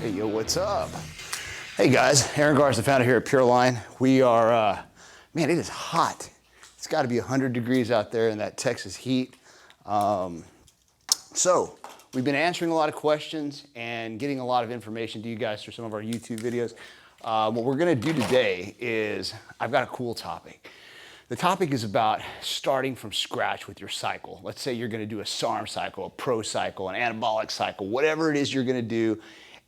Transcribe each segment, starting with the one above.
Hey, yo, what's up? Hey guys, Aaron Gar's the founder here at Pureline. We are, man, it is hot. It's gotta be 100 degrees out there in that Texas heat. So, we've been answering a lot of questions and getting a lot of information to you guys through some of our YouTube videos. What we're gonna do today is, I've got a cool topic. The topic is about starting from scratch with your cycle. Let's say you're gonna do a SARM cycle, a Pro cycle, an anabolic cycle, whatever it is you're gonna do.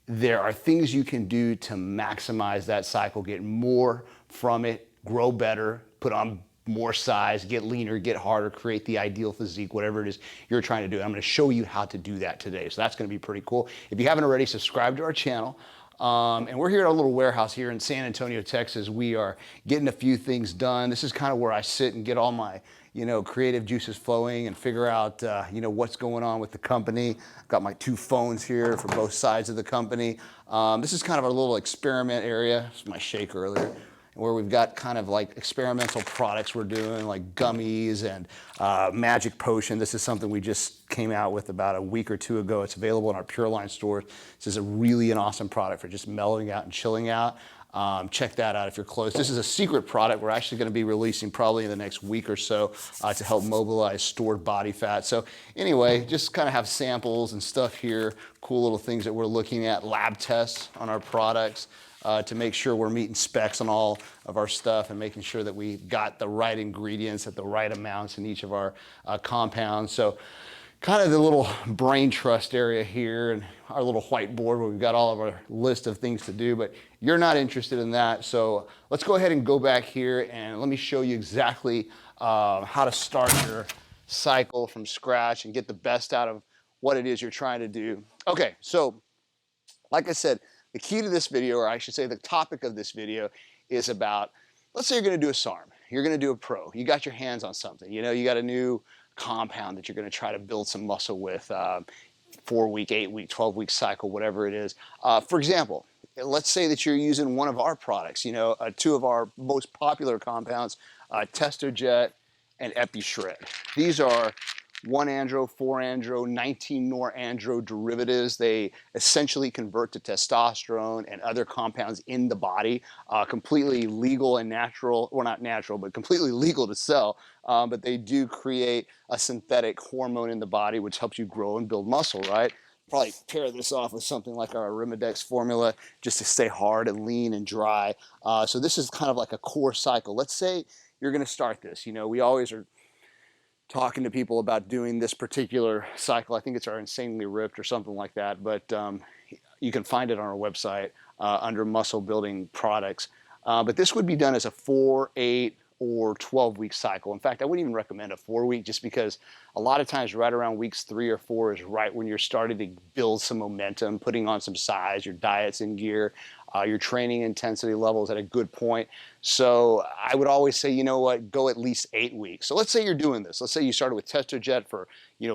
There are things you can do to maximize that cycle, get more from it, grow better, put on more size, get leaner, get harder, create the ideal physique, whatever it is you're trying to do. I'm gonna show you how to do that today. So that's gonna be pretty cool. If you haven't already, subscribe to our channel. And we're here at our little warehouse here in San Antonio, Texas. We are getting a few things done. This is kind of where I sit and get all my, creative juices flowing and figure out, what's going on with the company. I've got my two phones here for both sides of the company. This is kind of our little experiment area. This is my shake earlier, where we've got kind of like experimental products we're doing, like gummies and magic potion. This is something we just came out with about a week or two ago. It's available in our Pureline stores. This is an awesome product for just mellowing out and chilling out. Check that out if you're close. This is a secret product we're actually gonna be releasing probably in the next week or so to help mobilize stored body fat. So anyway, just kind of have samples and stuff here, cool little things that we're looking at, lab tests on our products. To make sure we're meeting specs on all of our stuff and making sure that we got the right ingredients at the right amounts in each of our compounds. So kind of the little brain trust area here and our little whiteboard where we've got all of our list of things to do, but you're not interested in that. So let's go ahead and go back here and let me show you exactly how to start your cycle from scratch and get the best out of what it is you're trying to do. Okay, so like I said, the key to this video, or I should say the topic of this video, is about, let's say you're gonna do a SARM, you're gonna do a Pro, you got your hands on something, you got a new compound that you're gonna try to build some muscle with, 4-week, 8-week, 12-week cycle, whatever it is. For example, let's say that you're using one of our products, two of our most popular compounds, Testojet and EpiShred. These are 1-andro, 4-andro, 19-norandro derivatives. They essentially convert to testosterone and other compounds in the body, completely legal and natural, or not natural, but completely legal to sell. But they do create a synthetic hormone in the body, which helps you grow and build muscle, right? Probably pair this off with something like our Arimidex formula just to stay hard and lean and dry. So this is kind of like a core cycle. Let's say you're gonna start this. We always are talking to people about doing this particular cycle. I think it's our Insanely Ripped or something like that, but you can find it on our website under muscle building products. But this would be done as a 4, 8, or 12-week cycle. In fact, I wouldn't even recommend a 4-week just because a lot of times right around weeks 3 or 4 is right when you're starting to build some momentum, putting on some size, your diet's in gear, your training intensity levels at a good point. So I would always say, go at least 8 weeks. So let's say you're doing this. Let's say you started with Testojet for,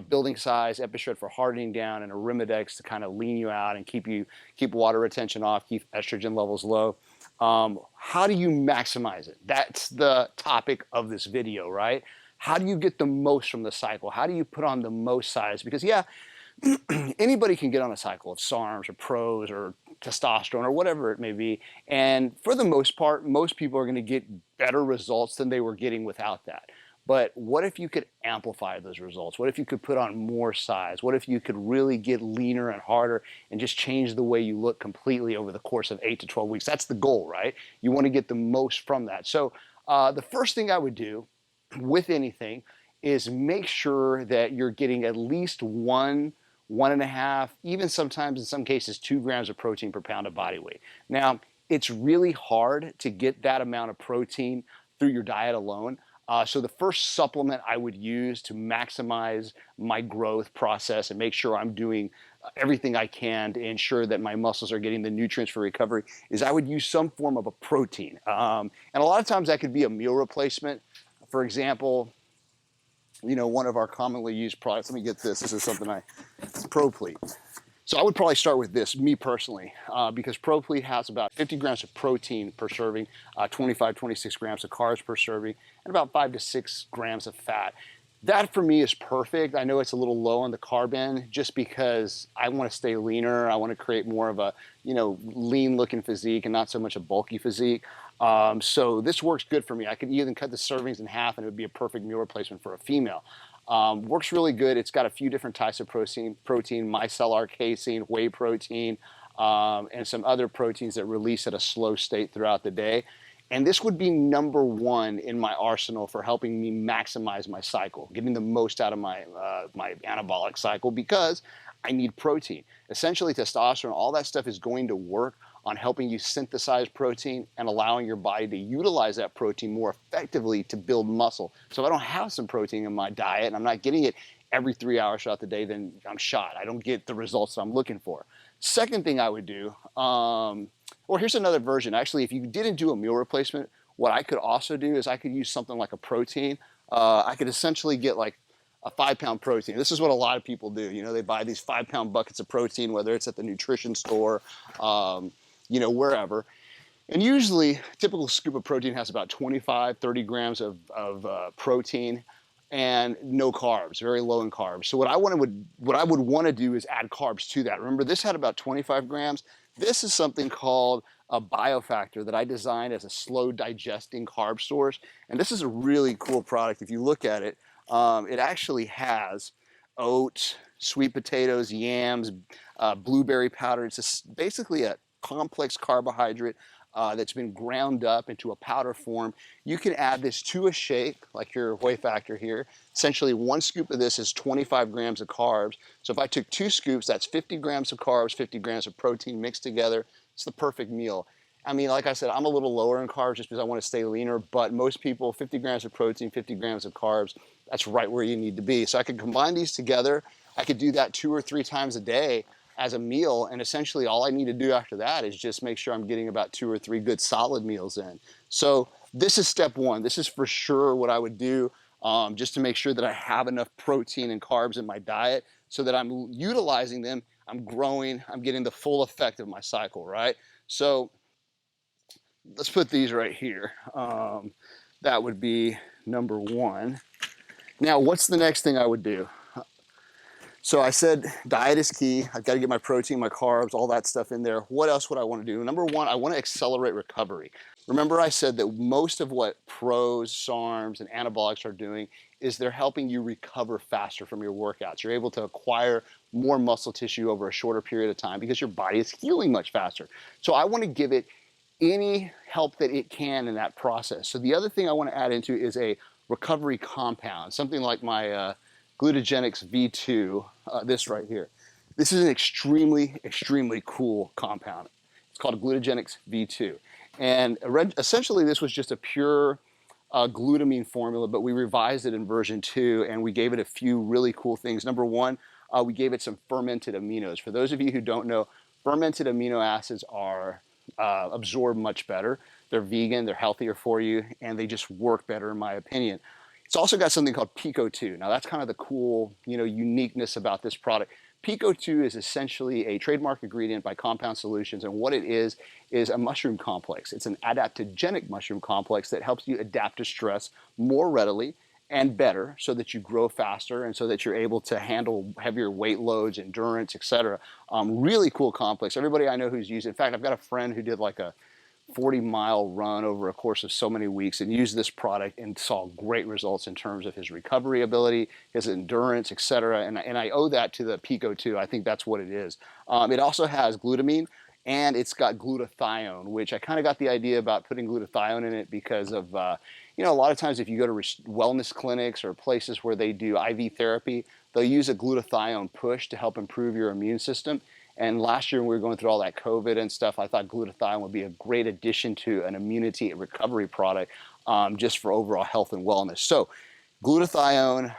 building size, EpiShred for hardening down, and Arimidex to kind of lean you out and keep water retention off, keep estrogen levels low. How do you maximize it? That's the topic of this video, right? How do you get the most from the cycle? How do you put on the most size? Because anybody can get on a cycle of SARMs or Pros or testosterone or whatever it may be. And for the most part, most people are going to get better results than they were getting without that. But what if you could amplify those results? What if you could put on more size? What if you could really get leaner and harder and just change the way you look completely over the course of 8 to 12 weeks? That's the goal, right? You want to get the most from that. So the first thing I would do with anything is make sure that you're getting at least 1.5, even sometimes in some cases 2 grams of protein per pound of body weight. Now, it's really hard to get that amount of protein through your diet alone. So the first supplement I would use to maximize my growth process and make sure I'm doing everything I can to ensure that my muscles are getting the nutrients for recovery is I would use some form of a protein. And a lot of times that could be a meal replacement. For example, one of our commonly used products, let me get this. This is something it's ProPlete. So I would probably start with this, me personally, because ProPlete has about 50 grams of protein per serving, 25, 26 grams of carbs per serving, and about 5 to 6 grams of fat. That for me is perfect. I know it's a little low on the carb end just because I want to stay leaner. I want to create more of a, lean looking physique and not so much a bulky physique. So this works good for me. I could even cut the servings in half and it would be a perfect meal replacement for a female. Works really good. It's got a few different types of protein, micellar casein, whey protein, and some other proteins that release at a slow state throughout the day. And this would be number one in my arsenal for helping me maximize my cycle, getting the most out of my anabolic cycle, because I need protein. Essentially, testosterone, all that stuff is going to work on helping you synthesize protein and allowing your body to utilize that protein more effectively to build muscle. So if I don't have some protein in my diet and I'm not getting it every 3 hours throughout the day, then I'm shot. I don't get the results that I'm looking for. Second thing I would do, or here's another version. Actually, if you didn't do a meal replacement, what I could also do is I could use something like a protein. I could essentially get like a 5-pound protein. This is what a lot of people do. They buy these 5-pound buckets of protein, whether it's at the nutrition store, wherever. And usually, a typical scoop of protein has about 25, 30 grams of protein and no carbs, very low in carbs. So what I would want to do is add carbs to that. Remember, this had about 25 grams. This is something called a biofactor that I designed as a slow digesting carb source. And this is a really cool product. If you look at it, it actually has oats, sweet potatoes, yams, blueberry powder. It's basically a complex carbohydrate that's been ground up into a powder form. You can add this to a shake, like your whey factor here. Essentially, 1 scoop of this is 25 grams of carbs. So if I took 2 scoops, that's 50 grams of carbs, 50 grams of protein mixed together. It's the perfect meal. I mean, like I said, I'm a little lower in carbs just because I want to stay leaner, but most people, 50 grams of protein, 50 grams of carbs, that's right where you need to be. So I could combine these together. I could do that 2 or 3 times a day as a meal, and essentially all I need to do after that is just make sure I'm getting about 2 or 3 good solid meals in. So this is step one. This is for sure what I would do, just to make sure that I have enough protein and carbs in my diet so that I'm utilizing them, I'm growing, I'm getting the full effect of my cycle, right? So let's put these right here. That would be number one. Now, what's the next thing I would do? So I said diet is key. I've got to get my protein, my carbs, all that stuff in there. What else would I want to do? Number one, I want to accelerate recovery. Remember I said that most of what pros, SARMs, and anabolics are doing is they're helping you recover faster from your workouts. You're able to acquire more muscle tissue over a shorter period of time because your body is healing much faster. So I want to give it any help that it can in that process. So the other thing I want to add into is a recovery compound, something like my Glutagenics V2, this right here. This is an extremely, extremely cool compound. It's called Glutagenics V2. And essentially this was just a pure glutamine formula, but we revised it in version 2 and we gave it a few really cool things. Number one, we gave it some fermented aminos. For those of you who don't know, fermented amino acids are absorbed much better. They're vegan, they're healthier for you, and they just work better in my opinion. It's also got something called Pico-2. Now that's kind of the cool, uniqueness about this product. Pico-2 is essentially a trademark ingredient by Compound Solutions, and what it is a mushroom complex. It's an adaptogenic mushroom complex that helps you adapt to stress more readily and better so that you grow faster and so that you're able to handle heavier weight loads, endurance, etc. Really cool complex. Everybody I know who's used it. In fact, I've got a friend who did like a 40-mile run over a course of so many weeks and used this product and saw great results in terms of his recovery ability, his endurance, etc. And I owe that to the Pico-2. I think that's what it is. It also has glutamine and it's got glutathione, which I kind of got the idea about putting glutathione in it because of, a lot of times if you go to wellness clinics or places where they do IV therapy, they'll use a glutathione push to help improve your immune system. And last year when we were going through all that COVID and stuff, I thought glutathione would be a great addition to an immunity and recovery product just for overall health and wellness. So glutathione,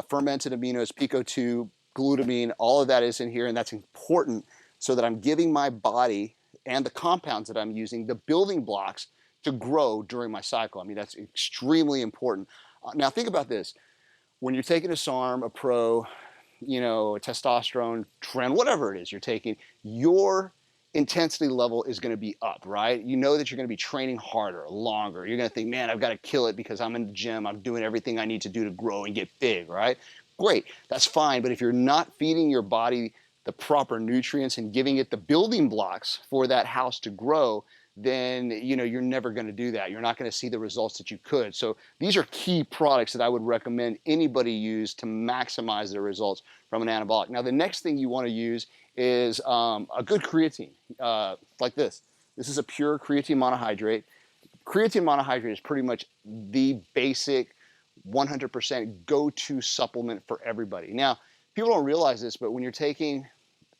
fermented aminos, Pico-2, glutamine, all of that is in here, and that's important so that I'm giving my body and the compounds that I'm using the building blocks to grow during my cycle. I mean, that's extremely important. Now think about this. When you're taking a SARM, a Pro, a testosterone trend, whatever it is you're taking, your intensity level is going to be up, right? You know that you're going to be training harder, longer. You're going to think, man, I've got to kill it because I'm in the gym. I'm doing everything I need to do to grow and get big, right? Great, that's fine. But if you're not feeding your body the proper nutrients and giving it the building blocks for that house to grow, then you're never going to do that. You're not going to see the results that you could. So these are key products that I would recommend anybody use to maximize their results from an anabolic. Now, the next thing you want to use is a good creatine, like this. This is a pure creatine monohydrate. Creatine monohydrate is pretty much the basic 100% go-to supplement for everybody. Now, people don't realize this, but when you're taking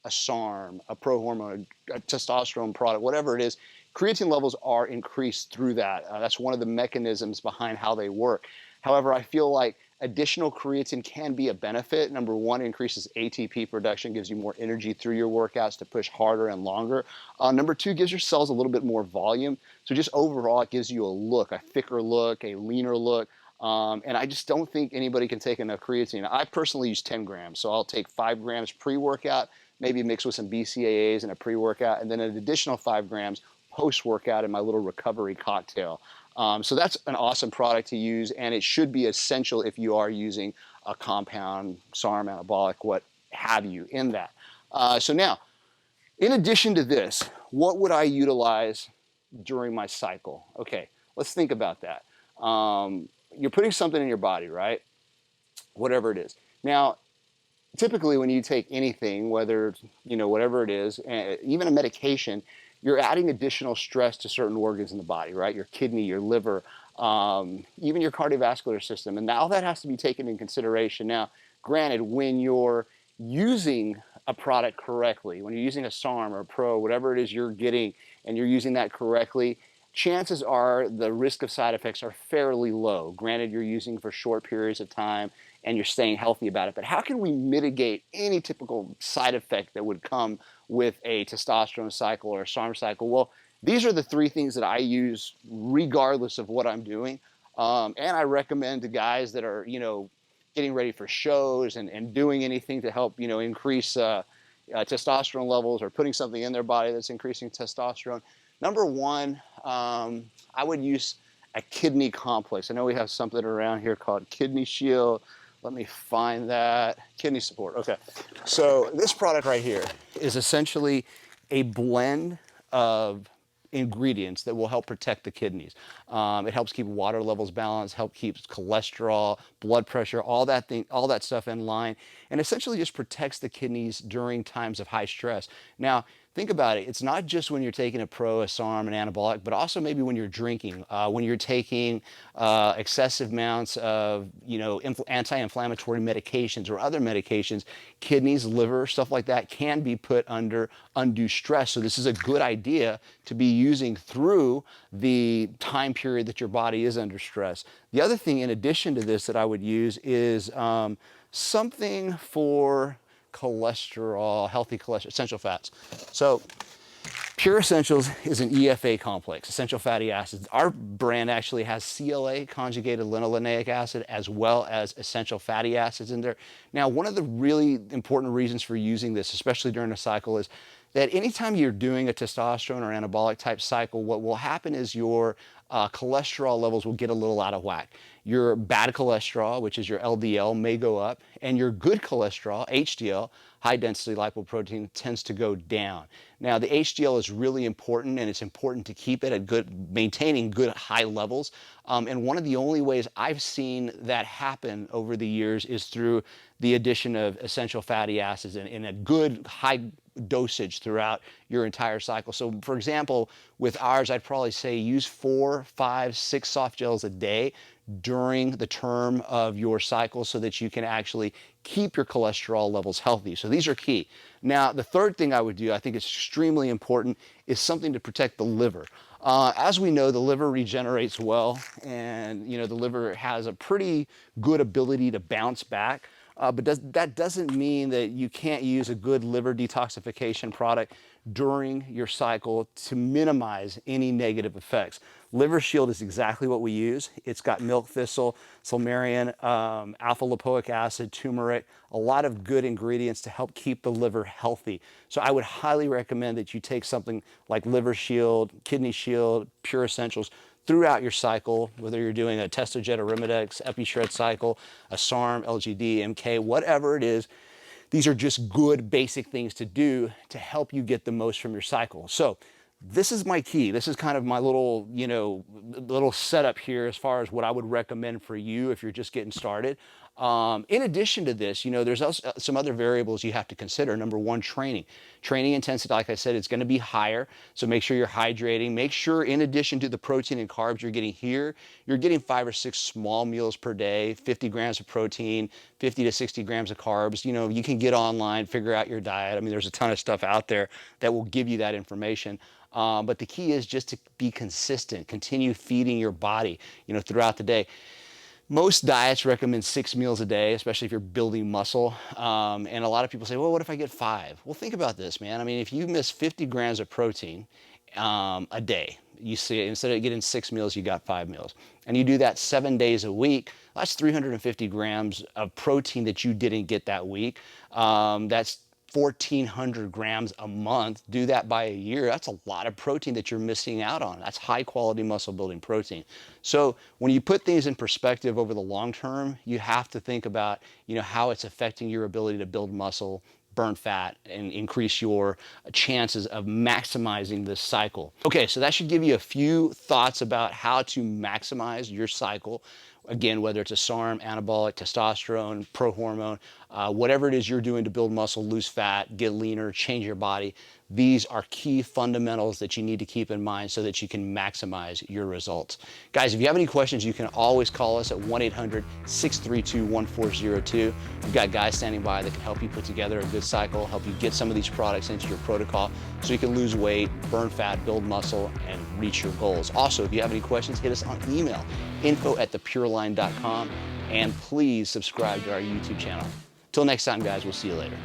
a SARM, a Pro-hormone, a testosterone product, whatever it is, creatine levels are increased through that. That's one of the mechanisms behind how they work. However, I feel like additional creatine can be a benefit. Number one, increases ATP production, gives you more energy through your workouts to push harder and longer. Number two, gives your cells a little bit more volume. So just overall, it gives you a look, a thicker look, a leaner look. And I just don't think anybody can take enough creatine. I personally use 10 grams. So I'll take 5 grams pre-workout, maybe mix with some BCAAs and a pre-workout, and then an additional 5 grams post-workout in my little recovery cocktail. So that's an awesome product to use, and it should be essential if you are using a compound, SARM, anabolic, what have you in that. So now, in addition to this, what would I utilize during my cycle? Okay, let's think about that. You're putting something in your body, right? Whatever it is. Now, typically when you take anything, whether, whatever it is, even a medication, you're adding additional stress to certain organs in the body, right? Your kidney, your liver, even your cardiovascular system. And all that has to be taken in consideration. Now, granted, when you're using a product correctly, when you're using a SARM or a Pro, whatever it is you're getting, and you're using that correctly, chances are the risk of side effects are fairly low. Granted, you're using for short periods of time and you're staying healthy about it. But how can we mitigate any typical side effect that would come with a testosterone cycle or a SARM cycle? Well, these are the 3 things that I use regardless of what I'm doing. And I recommend to guys that are, getting ready for shows and doing anything to help, increase testosterone levels or putting something in their body that's increasing testosterone. Number one, I would use a kidney complex. I know we have something around here called Kidney Shield. Let me find that. Kidney support. Okay. So this product right here is essentially a blend of ingredients that will help protect the kidneys. It helps keep water levels balanced, help keep cholesterol, blood pressure, all that stuff in line, and essentially just protects the kidneys during times of high stress. Now, think about it. It's not just when you're taking a Pro, a SARM, an anabolic, but also maybe when you're drinking, when you're taking excessive amounts of, anti-inflammatory medications or other medications, kidneys, liver, stuff like that can be put under undue stress. So this is a good idea to be using through the time period that your body is under stress. The other thing in addition to this that I would use is something for cholesterol, healthy cholesterol, essential fats. So Pure Essentials is an EFA complex, essential fatty acids. Our brand actually has CLA, conjugated linoleic acid, as well as essential fatty acids in there. Now, one of the really important reasons for using this, especially during a cycle, is that anytime you're doing a testosterone or anabolic type cycle, what will happen is your cholesterol levels will get a little out of whack. Your bad cholesterol, which is your LDL, may go up, and your good cholesterol, HDL, high density lipoprotein, tends to go down. Now, the HDL is really important, and it's important to keep it at maintaining good high levels. And one of the only ways I've seen that happen over the years is through the addition of essential fatty acids in a good high dosage throughout your entire cycle. So for example, with ours, I'd probably say use 4, 5, 6 soft gels a day during the term of your cycle so that you can actually keep your cholesterol levels healthy. So these are key. Now, the third thing I would do, I think it's extremely important, is something to protect the liver. As we know, the liver regenerates well, and the liver has a pretty good ability to bounce back But that doesn't mean that you can't use a good liver detoxification product during your cycle to minimize any negative effects. Liver Shield is exactly what we use. It's got milk thistle, salmarian, alpha lipoic acid, turmeric, a lot of good ingredients to help keep the liver healthy. So I would highly recommend that you take something like Liver Shield, Kidney Shield, Pure Essentials throughout your cycle, whether you're doing a Testojet, Arimidex, EpiShred cycle, a SARM, LGD, MK, whatever it is. These are just good basic things to do to help you get the most from your cycle. So this is my key. This is kind of my little, little setup here as far as what I would recommend for you if you're just getting started. In addition to this, there's also some other variables you have to consider. Number one, training. Training intensity, like I said, it's going to be higher. So make sure you're hydrating. Make sure in addition to the protein and carbs you're getting here, you're getting 5 or 6 small meals per day, 50 grams of protein, 50 to 60 grams of carbs. You can get online, figure out your diet. I mean, there's a ton of stuff out there that will give you that information. But the key is just to be consistent, continue feeding your body, throughout the day. Most diets recommend 6 meals a day, especially if you're building muscle. And a lot of people say, well, what if I get 5? Well, think about this, man. I mean, if you miss 50 grams of protein a day, you see, instead of getting 6 meals, you got 5 meals. And you do that 7 days a week, that's 350 grams of protein that you didn't get that week. That's 1,400 grams a month. Do that by a year. That's a lot of protein that you're missing out on. That's high quality muscle building protein. So when you put things in perspective over the long term, you have to think about, how it's affecting your ability to build muscle, burn fat, and increase your chances of maximizing this cycle. Okay, so that should give you a few thoughts about how to maximize your cycle. Again, whether it's a SARM, anabolic, testosterone, pro-hormone, whatever it is you're doing to build muscle, lose fat, get leaner, change your body, these are key fundamentals that you need to keep in mind so that you can maximize your results. Guys, if you have any questions, you can always call us at 1-800-632-1402. We've got guys standing by that can help you put together a good cycle, help you get some of these products into your protocol so you can lose weight, burn fat, build muscle, and reach your goals. Also, if you have any questions, hit us on email, info@thepureline.com, and please subscribe to our YouTube channel. Till next time, guys, we'll see you later.